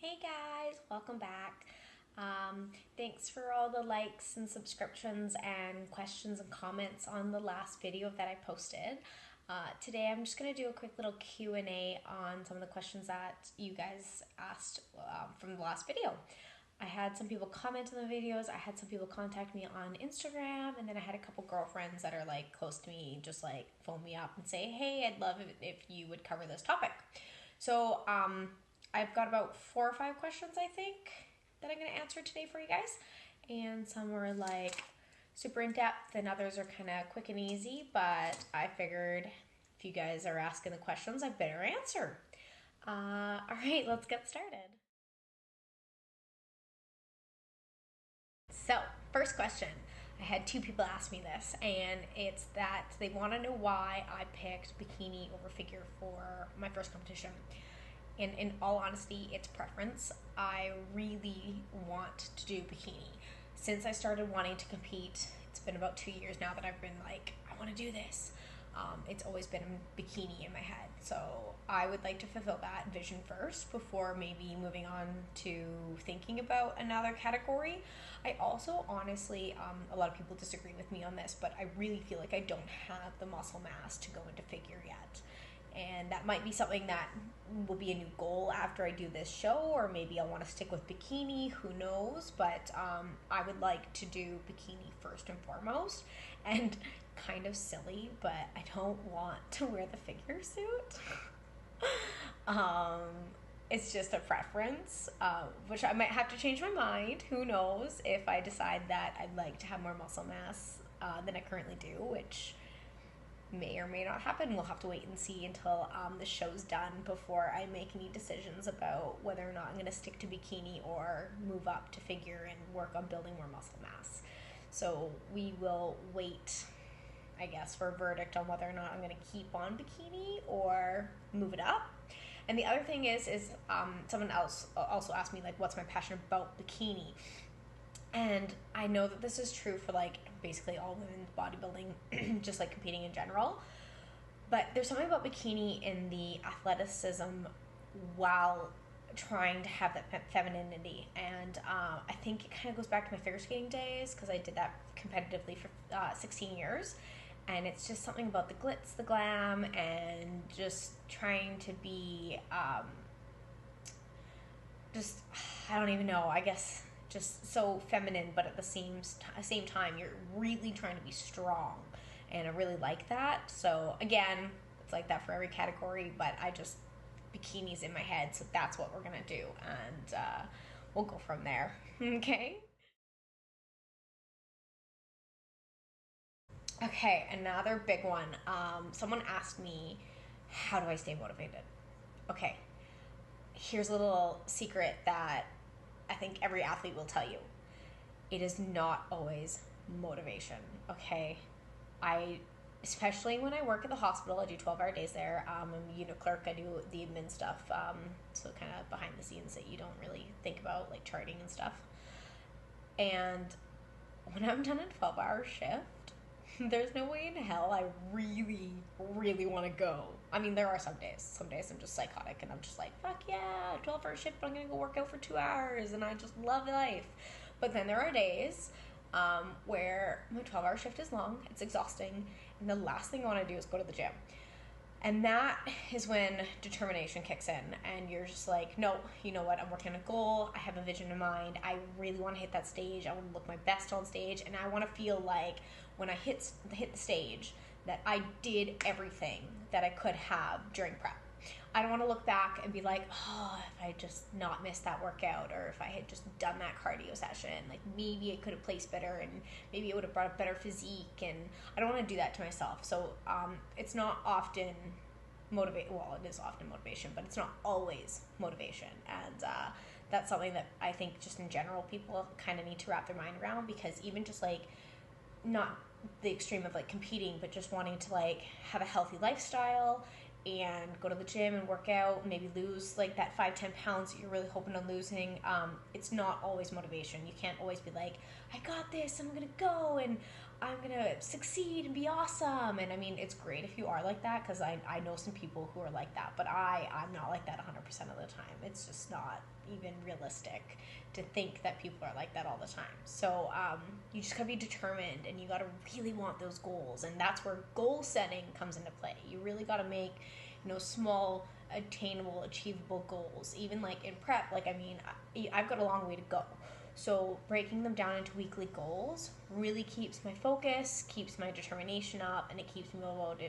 Hey guys, welcome back. Thanks for all the likes and subscriptions and questions and comments on the last video that I posted. Today I'm just going to do a quick little Q&A on some of the questions that you guys asked from the last video. I had some people comment on the videos, I had some people contact me on Instagram, and then I had a couple girlfriends that are like close to me just like phone me up and say, hey, I'd love it if you would cover this topic. So I've got about 4 or 5 questions, I think, that I'm going to answer today for you guys. And some were like super in depth and others are kind of quick and easy, but I figured if you guys are asking the questions, I better answer. All right, let's get started. So, first question. I had 2 people ask me this, and it's that they want to know why I picked bikini over figure for my first competition. And in all honesty, it's preference. I really want to do bikini. Since I started wanting to compete, it's been about 2 years now that I've been like, I want to do this. It's always been bikini in my head. So I would like to fulfill that vision first before maybe moving on to thinking about another category. I also honestly, a lot of people disagree with me on this, but I really feel like I don't have the muscle mass to go into figure yet. And that might be something that will be a new goal after I do this show, or maybe I'll want to stick with bikini, who knows, but I would like to do bikini first and foremost. And kind of silly, but I don't want to wear the figure suit. It's just a preference, which I might have to change my mind, who knows, if I decide that I'd like to have more muscle mass than I currently do, which may or may not happen. We'll have to wait and see until the show's done before I make any decisions about whether or not I'm going to stick to bikini or move up to figure and work on building more muscle mass. So we will wait, I guess, for a verdict on whether or not I'm going to keep on bikini or move it up. And the other thing is someone else also asked me, like, what's my passion about bikini? And I know that this is true for like basically all women's bodybuilding, just like competing in general. But there's something about bikini in the athleticism while trying to have that femininity. And I think it kind of goes back to my figure skating days because I did that competitively for 16 years. And it's just something about the glitz, the glam, and just trying to be I don't even know, I guess just so feminine, but at the same time you're really trying to be strong, and I really like that. So again, it's like that for every category, but bikini's in my head, so that's what we're gonna do, and we'll go from there. Okay. Okay, another big one. Someone asked me, how do I stay motivated? Okay, here's a little secret that I think every athlete will tell you. It is not always motivation, okay? Especially when I work at the hospital, I do 12-hour days there. I'm a unit clerk, I do the admin stuff, so kind of behind the scenes that you don't really think about, like charting and stuff. And when I'm done a 12-hour shift, there's no way in hell I really, really want to go. I mean, there are some days. Some days I'm just psychotic and I'm just like, fuck yeah, 12-hour shift, I'm going to go work out for 2 hours and I just love life. But then there are days where my 12-hour shift is long, it's exhausting, and the last thing I want to do is go to the gym. And that is when determination kicks in and you're just like, no, you know what, I'm working on a goal, I have a vision in mind, I really want to hit that stage, I want to look my best on stage, and I want to feel like when I hit the stage that I did everything that I could have during prep. I don't want to look back and be like, oh, if I just not missed that workout, or if I had just done that cardio session, like maybe I could have placed better and maybe it would have brought a better physique, and I don't want to do that to myself. So it's not often it is often motivation, but it's not always motivation. And that's something that I think just in general people kind of need to wrap their mind around, because even just like not the extreme of like competing, but just wanting to like have a healthy lifestyle and go to the gym and work out, maybe lose like that 5-10 pounds that you're really hoping on losing. It's not always motivation. You can't always be like, I got this, I'm gonna go. And I'm gonna succeed and be awesome. And I mean, it's great if you are like that, because I know some people who are like that, but I'm not like that 100% of the time. It's just not even realistic to think that people are like that all the time. So you just gotta be determined, and you gotta really want those goals, and that's where goal setting comes into play. You really gotta make, small, attainable, achievable goals. Even like in prep, like, I mean, I've got a long way to go. So breaking them down into weekly goals really keeps my focus, keeps my determination up, and it keeps me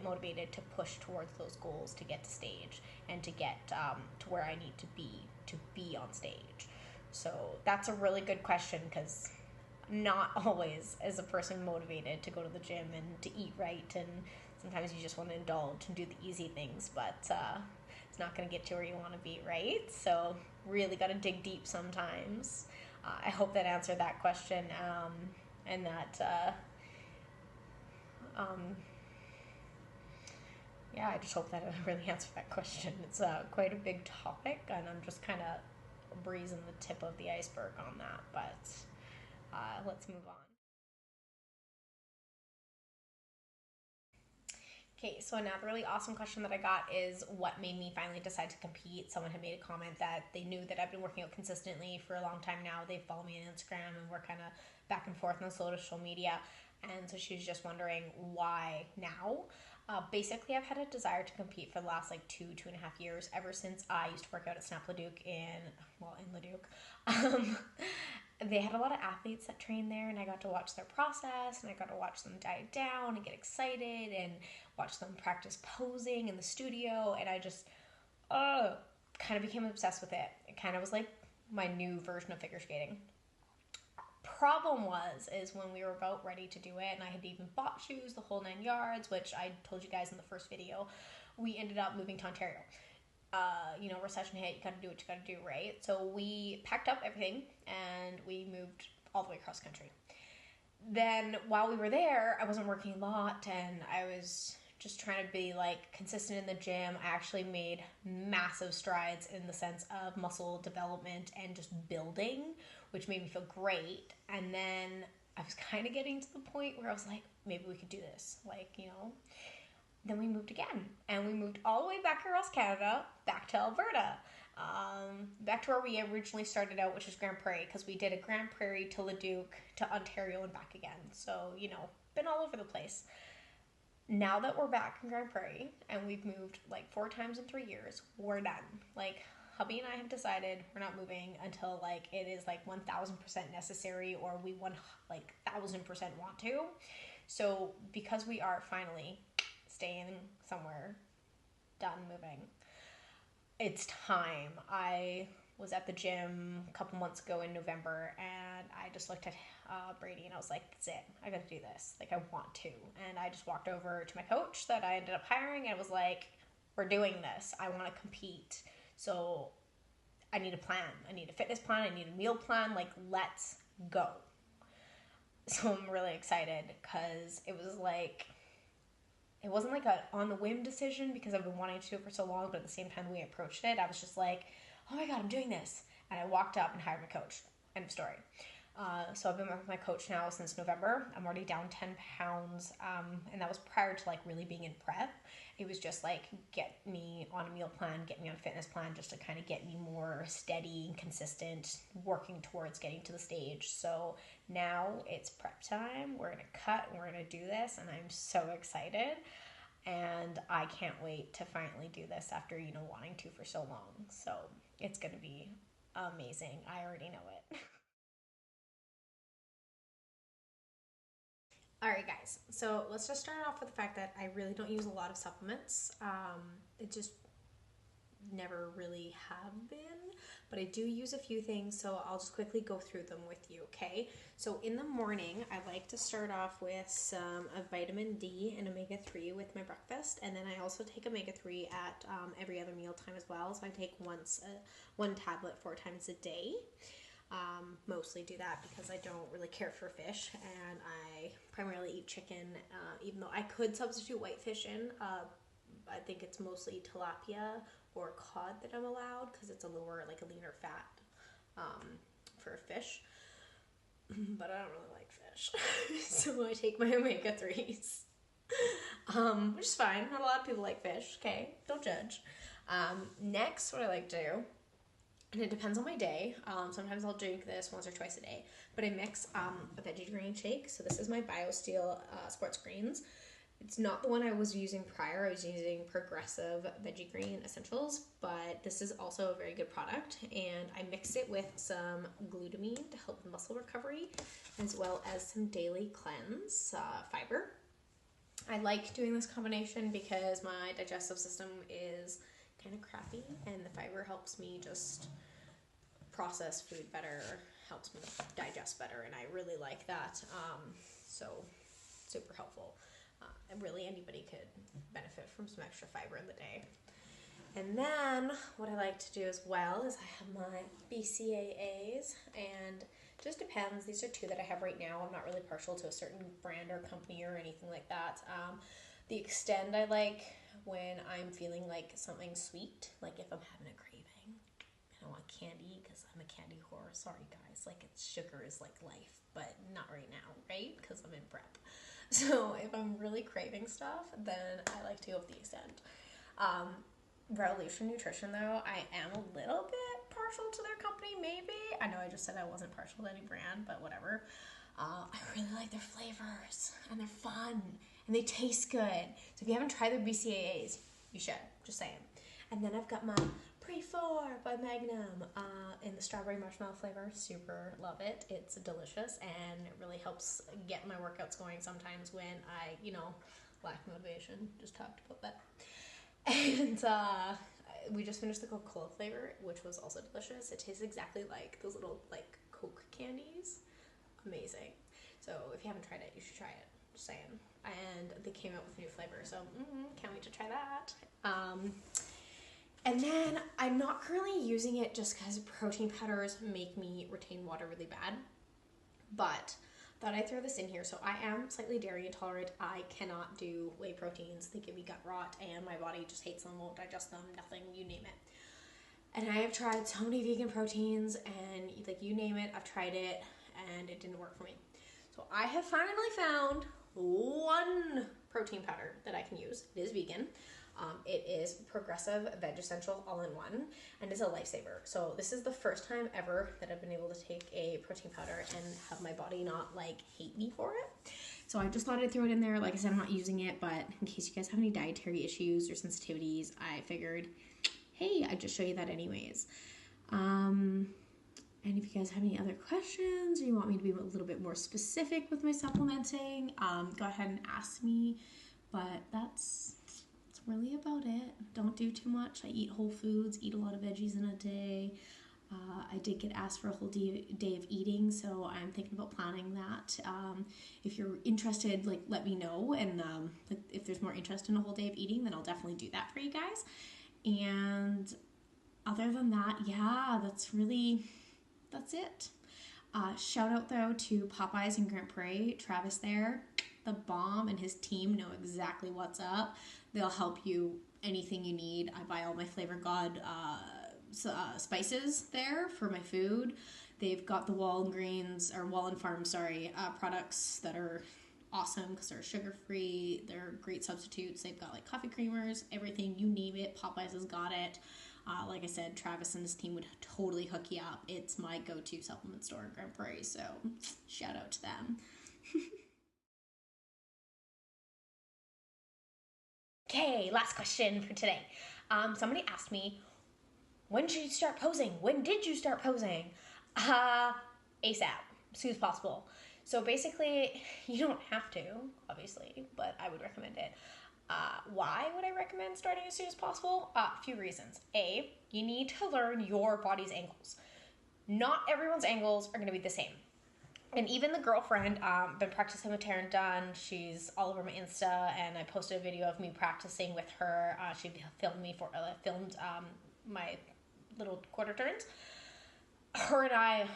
motivated to push towards those goals, to get to stage and to get to where I need to be on stage. So that's a really good question, because not always is a person motivated to go to the gym and to eat right, and sometimes you just want to indulge and do the easy things, but it's not going to get you where you want to be, right? So really got to dig deep sometimes. I hope that answered that question, and that yeah, I just hope that I really answered that question. It's quite a big topic, and I'm just kind of breezing the tip of the iceberg on that, but let's move on. Okay, so another really awesome question that I got is what made me finally decide to compete. Someone had made a comment that they knew that I've been working out consistently for a long time now. They follow me on Instagram, and we're kind of back and forth on social media. And so she was just wondering why now. Basically, I've had a desire to compete for the last like 2.5 years, ever since I used to work out at Snap Leduc in Leduc. They had a lot of athletes that trained there, and I got to watch their process, and I got to watch them diet down and get excited and watch them practice posing in the studio, and I just kind of became obsessed with it. It kind of was like my new version of figure skating. Problem is when we were about ready to do it, and I had even bought shoes, the whole 9 yards, which I told you guys in the first video, we ended up moving to Ontario. Recession hit, you gotta do what you gotta do, right? So we packed up everything and we moved all the way across country. Then while we were there, I wasn't working a lot, and I was just trying to be like consistent in the gym. I actually made massive strides in the sense of muscle development and just building, which made me feel great. And then I was kind of getting to the point where I was like, maybe we could do this. Then we moved again, and we moved all the way back across Canada, back to Alberta, back to where we originally started out, which was Grand Prairie, because we did a Grand Prairie to Leduc to Ontario and back again. So, been all over the place. Now that we're back in Grand Prairie and we've moved like 4 times in 3 years, we're done. Like, hubby and I have decided we're not moving until like it is like 1,000% necessary, or we 1,000% want to. So because we are finally staying somewhere, done moving, it's time. I was at the gym a couple months ago in November, and I just looked at Brady, and I was like, that's it. I gotta do this. Like, I want to. And I just walked over to my coach that I ended up hiring, and I was like, we're doing this. I want to compete. So I need a plan. I need a fitness plan. I need a meal plan. Like, let's go. So I'm really excited, because it wasn't like a on the whim decision, because I've been wanting to do it for so long, but at the same time we approached it, I was just like, oh my God, I'm doing this. And I walked up and hired my coach. End of story. So I've been with my coach now since November. I'm already down 10 pounds. And that was prior to like really being in prep. It was just like, get me on a meal plan, get me on a fitness plan, just to kind of get me more steady and consistent, working towards getting to the stage. So now it's prep time. We're going to cut and we're going to do this. And I'm so excited. And I can't wait to finally do this after, wanting to for so long. So it's going to be amazing. I already know it. All right, guys. So let's just start off with the fact that I really don't use a lot of supplements. It just never really have been, but I do use a few things, so I'll just quickly go through them with you, okay? So in the morning, I like to start off with some vitamin D and omega-3 with my breakfast, and then I also take omega-3 at every other meal time as well, so I take one tablet 4 times a day. Mostly do that because I don't really care for fish, and I primarily eat chicken, even though I could substitute whitefish in. I think it's mostly tilapia or cod that I'm allowed, because it's a leaner fat for fish. but I don't really like fish. So I take my omega-3s, which is fine. Not a lot of people like fish, okay? Don't judge. Next, what I like to do, and it depends on my day. Sometimes I'll drink this once or twice a day, but I mix a veggie green shake. So this is my BioSteel Sports Greens. It's not the one I was using prior. I was using Progressive Veggie Green Essentials, but this is also a very good product. And I mix it with some glutamine to help muscle recovery, as well as some daily cleanse fiber. I like doing this combination because my digestive system is kind of crappy, and the fiber helps me just process food better, helps me digest better, and I really like that. So super helpful. And really anybody could benefit from some extra fiber in the day. And then what I like to do as well is I have my BCAAs, and just depends. These are 2 that I have right now. I'm not really partial to a certain brand or company or anything like that. The Extend I like when I'm feeling like something sweet, like if I'm having a craving and I want candy, because I'm a candy whore. Sorry guys, like sugar is like life, but not right now, right? Because I'm in prep. So if I'm really craving stuff, then I like to go with the Extend. Revolution Nutrition though, I am a little bit partial to their company, maybe. I know I just said I wasn't partial to any brand, but whatever. I really like their flavors, and they're fun, and they taste good. So if you haven't tried their BCAAs, you should, just saying. And then I've got my Pre-4 by Magnum in the strawberry marshmallow flavor. Super love it. It's delicious, and it really helps get my workouts going sometimes when I, lack motivation. Just talked about that. And we just finished the Coca-Cola flavor, which was also delicious. It tastes exactly like those little Coke candies. Amazing. So if you haven't tried it, you should try it. Just saying. And they came out with a new flavor, so can't wait to try that. And then I'm not currently using it just because protein powders make me retain water really bad, but thought I'd throw this in here. So I am slightly dairy intolerant. I cannot do whey proteins. They give me gut rot, and my body just hates them, won't digest them, nothing, you name it. And I have tried so many vegan proteins, and you name it, I've tried it, and it didn't work for me. So I have finally found one protein powder that I can use. It is vegan. It is Progressive Veg Essential All-in-One, and it's a lifesaver. So this is the first time ever that I've been able to take a protein powder and have my body not hate me for it. So I just thought I'd throw it in there. Like I said, I'm not using it, but in case you guys have any dietary issues or sensitivities, I figured, hey, I'd just show you that anyways. And if you guys have any other questions or you want me to be a little bit more specific with my supplementing, go ahead and ask me. But that's really about it. Don't do too much. I eat whole foods, eat a lot of veggies in a day. I did get asked for a whole day of eating, so I'm thinking about planning that. If you're interested, let me know, and if there's more interest in a whole day of eating, then I'll definitely do that for you guys. And other than that, yeah, that's it. Shout out though to Popeyes in Grand Prairie, Travis there, the bomb, and his team know exactly what's up. They'll help you anything you need. I buy all my Flavor God spices there for my food. They've got the Wallen Farm, products that are awesome because they're sugar-free. They're great substitutes. They've got coffee creamers, everything, you name it. Popeyes has got it. Like I said, Travis and his team would totally hook you up. It's my go-to supplement store in Grand Prairie, so shout out to them. Okay, last question for today. Somebody asked me, when should you start posing? When did you start posing? ASAP, as soon as possible. So basically, you don't have to, obviously, but I would recommend it. Why would I recommend starting as soon as possible? A few reasons. A, you need to learn your body's angles. Not everyone's angles are going to be the same. And even the girlfriend, been practicing with Taryn Dunn. She's all over my Insta, and I posted a video of me practicing with her. She filmed my little quarter turns. Her and I,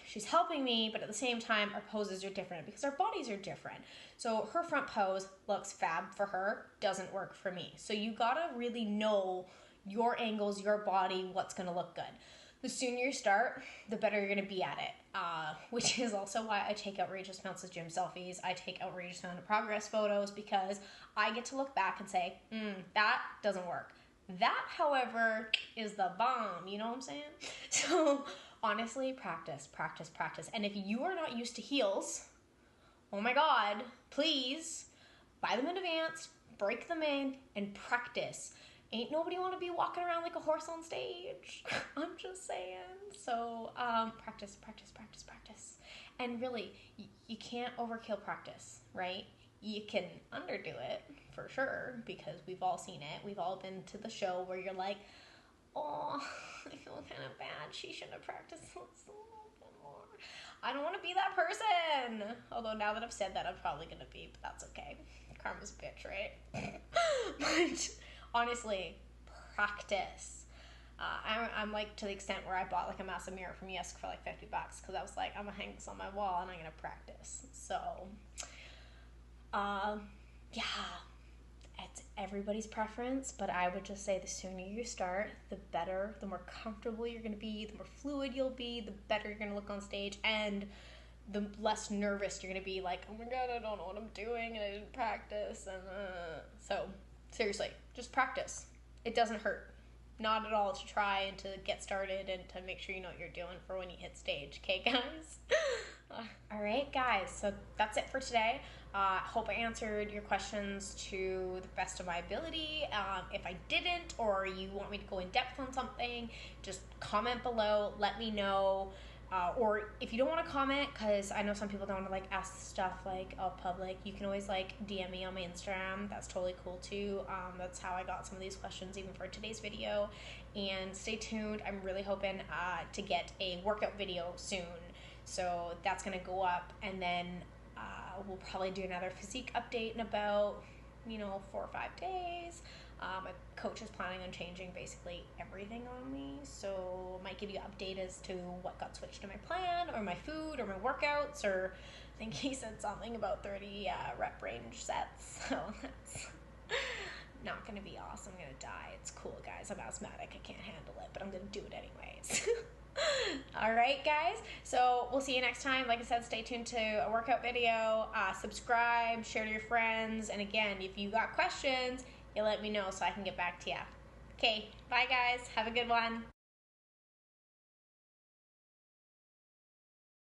she's helping me, but at the same time, our poses are different because our bodies are different. So her front pose looks fab for her, doesn't work for me. So you gotta really know your angles, your body, what's gonna look good. The sooner you start, the better you're going to be at it. Which is also why I take outrageous amounts of gym selfies. I take outrageous amount of progress photos, because I get to look back and say, that doesn't work. That, however, is the bomb. You know what I'm saying? So honestly, practice, practice, practice. And if you are not used to heels, oh my God, please buy them in advance, break them in, and practice. Ain't nobody want to be walking around like a horse on stage. I'm just saying. So practice, practice, practice, practice. And really, you can't overkill practice, right? You can underdo it, for sure, because we've all seen it. We've all been to the show where you're like, oh, I feel kind of bad. She should have practiced a little bit more. I don't want to be that person. Although now that I've said that, I'm probably going to be, but that's okay. Karma's a bitch, right? But honestly, practice. I'm like to the extent where I bought like a massive mirror from Yesk for like $50 because I was like, I'm gonna hang this on my wall and I'm gonna practice. So, yeah, it's everybody's preference, but I would just say the sooner you start, the better, the more comfortable you're gonna be, the more fluid you'll be, the better you're gonna look on stage, and the less nervous you're gonna be. Like, oh my God, I don't know what I'm doing and I didn't practice. And so seriously, just practice. It doesn't hurt. Not at all, to try and to get started and to make sure you know what you're doing for when you hit stage. Okay, guys? All right, guys. So that's it for today. Hope I answered your questions to the best of my ability. If I didn't, or you want me to go in depth on something, just comment below. Let me know. Or if you don't want to comment, because I know some people don't want to like ask stuff like all public, you can always like DM me on my Instagram. That's totally cool too. That's how I got some of these questions even for today's video. And stay tuned. I'm really hoping to get a workout video soon. So that's going to go up, and then we'll probably do another physique update in about 4 or 5 days. My coach is planning on changing basically everything on me, so might give you an update as to what got switched in my plan, or my food, or my workouts, or I think he said something about 30 rep range sets, so that's not going to be awesome. I'm going to die. It's cool, guys. I'm asthmatic. I can't handle it, but I'm going to do it anyways. All right, guys. So we'll see you next time. Like I said, stay tuned to a workout video. Subscribe, share to your friends, and again, if you got questions, you let me know so I can get back to you. Okay, bye guys. Have a good one.